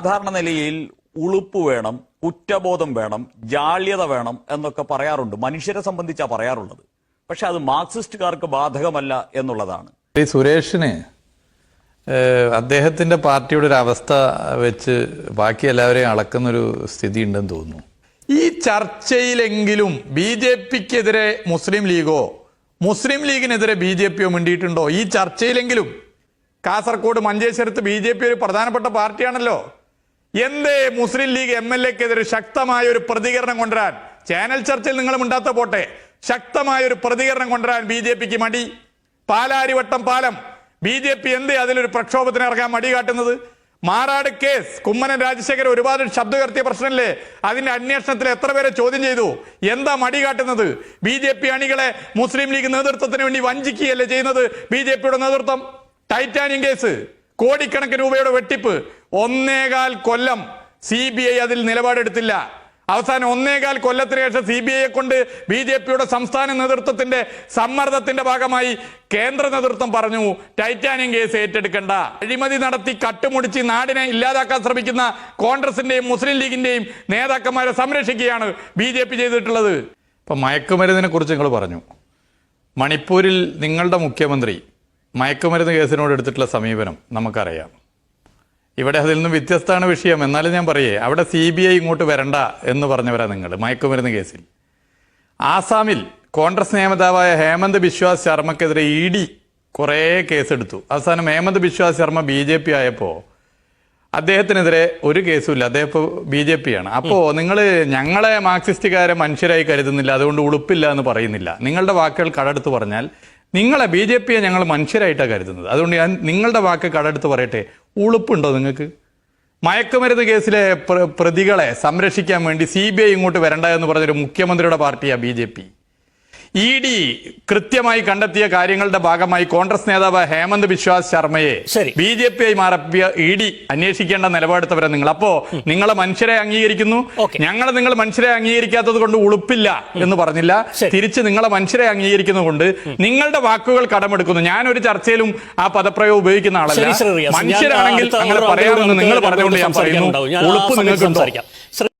സാധാരണ നിലയിൽ ഉളുപ്പ് വേണം, കുറ്റബോധം വേണം, ജാള്യത വേണം എന്നൊക്കെ പറയാറുണ്ട്. മനുഷ്യരെ സംബന്ധിച്ചാണ് പറയാറുള്ളത്. പക്ഷെ അത് മാർക്സിസ്റ്റുകാർക്ക് ബാധകമല്ല എന്നുള്ളതാണ്. ഈ സുരേഷിന് അദ്ദേഹത്തിന്റെ പാർട്ടിയുടെ ഒരു അവസ്ഥ വെച്ച് ബാക്കി എല്ലാവരെയും അളക്കുന്നൊരു സ്ഥിതി ഉണ്ടെന്ന് തോന്നുന്നു. ഈ ചർച്ചയിലെങ്കിലും ബി ജെ പിക്കെതിരെ മുസ്ലിം ലീഗോ മുസ്ലിം ലീഗിനെതിരെ ബി ജെ പിയോ മിണ്ടിയിട്ടുണ്ടോ? ഈ ചർച്ചയിലെങ്കിലും. കാസർഗോഡ് മഞ്ചേശ്വരത്ത് ബി ജെ പി ഒരു പ്രധാനപ്പെട്ട പാർട്ടിയാണല്ലോ. എന്തേ മുസ്ലിം ലീഗ് MLA-ക്കെതിരെ ശക്തമായ ഒരു പ്രതികരണം കൊണ്ടുവരാൻ, ചാനൽ ചർച്ചയിൽ നിങ്ങൾ മിണ്ടാത്ത പോട്ടെ, ശക്തമായ ഒരു പ്രതികരണം കൊണ്ടുവരാൻ ബി ജെ പിക്ക് മടി? പാലാരിവട്ടം പാലം ബി ജെ പി എന്തേ അതിലൊരു പ്രക്ഷോഭത്തിന് ഇറങ്ങാൻ മടി കാട്ടുന്നത്? മാറാട് കേസ്, കുമ്മനം രാജശേഖരൻ ഒരുപാട് ശബ്ദം ഉയർത്തിയ പ്രശ്നമല്ലേ? അതിന്റെ അന്വേഷണത്തിൽ എത്ര പേരെ ചോദ്യം ചെയ്തു? എന്താ മടി കാട്ടുന്നത്? ബി ജെ പി അണികളെ മുസ്ലിം ലീഗ് നേതൃത്വത്തിന് വേണ്ടി വഞ്ചിക്കുകയല്ലേ ചെയ്യുന്നത് ബി ജെ പിയുടെ നേതൃത്വം? ടൈറ്റാനിയം കേസ്, കോടിക്കണക്കിന് രൂപയുടെ വെട്ടിപ്പ്, 1.25 കൊല്ലം CBI അതിൽ നിലപാടെടുത്തില്ല. അവസാനം 1.25 കൊല്ലത്തിന് ശേഷം CBIയെ കൊണ്ട് ബി ജെ പിയുടെ സംസ്ഥാന നേതൃത്വത്തിന്റെ സമ്മർദ്ദത്തിന്റെ ഭാഗമായി കേന്ദ്ര നേതൃത്വം പറഞ്ഞു ടൈറ്റാനിയം കേസ് ഏറ്റെടുക്കണ്ട. അഴിമതി നടത്തി കട്ടുമുടിച്ച് നാടിനെ ഇല്ലാതാക്കാൻ ശ്രമിക്കുന്ന കോൺഗ്രസിന്റെയും മുസ്ലിം ലീഗിന്റെയും നേതാക്കന്മാരെ സംരക്ഷിക്കുകയാണ് ബി ജെ പി ചെയ്തിട്ടുള്ളത്. ഇപ്പൊ മയക്കുമരുന്നിനെ കുറിച്ച് നിങ്ങൾ പറഞ്ഞു. മണിപ്പൂരിൽ നിങ്ങളുടെ മുഖ്യമന്ത്രി മയക്കുമരുന്ന് കേസിനോട് എടുത്തിട്ടുള്ള സമീപനം നമുക്കറിയാം. ഇവിടെ അതിൽ നിന്നും വ്യത്യസ്തമാണ് വിഷയം. എന്നാലും ഞാൻ പറയേ, അവിടെ CBI ഇങ്ങോട്ട് വരണ്ട എന്ന് പറഞ്ഞവരാ നിങ്ങൾ മയക്കുമരുന്ന് കേസിൽ. ആസാമിൽ കോൺഗ്രസ് നേതാവായ ഹേമന്ത് ബിശ്വാസ് ശർമ്മക്കെതിരെ ED കുറേ കേസെടുത്തു. അവസാനം ഹേമന്ത് ബിശ്വാസ് ശർമ്മ BJP ആയപ്പോൾ അദ്ദേഹത്തിനെതിരെ ഒരു കേസുമില്ല. അദ്ദേഹം ഇപ്പോൾ BJP ആണ്. അപ്പോൾ നിങ്ങൾ ഞങ്ങളെ മാർക്സിസ്റ്റുകാരെ മനുഷ്യരായി കരുതുന്നില്ല, അതുകൊണ്ട് ഉളുപ്പില്ല എന്ന് പറയുന്നില്ല. നിങ്ങളുടെ വാക്കുകൾ കടമെടുത്ത് പറഞ്ഞാൽ നിങ്ങളെ BJPയെ ഞങ്ങൾ മനുഷ്യരായിട്ടാണ് കരുതുന്നത്. അതുകൊണ്ട് ഞാൻ നിങ്ങളുടെ വാക്ക് കടമെടുത്ത് പറയട്ടെ, ഉളുപ്പുണ്ടോ നിങ്ങൾക്ക്? മയക്കുമരുന്ന് കേസിലെ പ്രതികളെ സംരക്ഷിക്കാൻ വേണ്ടി CBI ഇങ്ങോട്ട് വരണ്ട എന്ന് പറഞ്ഞൊരു മുഖ്യമന്ത്രിയുടെ പാർട്ടിയാണ് BJP. ED കൃത്യമായി കണ്ടെത്തിയ കാര്യങ്ങളുടെ ഭാഗമായി കോൺഗ്രസ് നേതാവ് ഹേമന്ത് ബിശ്വാസ് ശർമ്മയെ BJP ആയി മാറിയ ED അന്വേഷിക്കേണ്ട നിലപാടെടുത്തവരെ നിങ്ങൾ. അപ്പോ നിങ്ങളെ മനുഷ്യരെ അംഗീകരിക്കുന്നു, നിങ്ങൾ മനുഷ്യരെ അംഗീകരിക്കാത്തത് കൊണ്ട് ഉളുപ്പില്ല എന്ന് പറഞ്ഞില്ല. തിരിച്ച് നിങ്ങളെ മനുഷ്യരെ അംഗീകരിക്കുന്നതുകൊണ്ട് നിങ്ങളുടെ വാക്കുകൾ കടമെടുക്കുന്നു. ഞാനൊരു ചർച്ചയിലും ആ പദപ്രയോഗം ഉപയോഗിക്കുന്ന ആളല്ല. മനുഷ്യരാണെങ്കിൽ അങ്ങനെ പറയാമെന്ന് നിങ്ങൾ പറഞ്ഞുകൊണ്ട് ഞാൻ പറയുന്നു, ഉളുപ്പ് നിങ്ങൾക്കുണ്ടോ?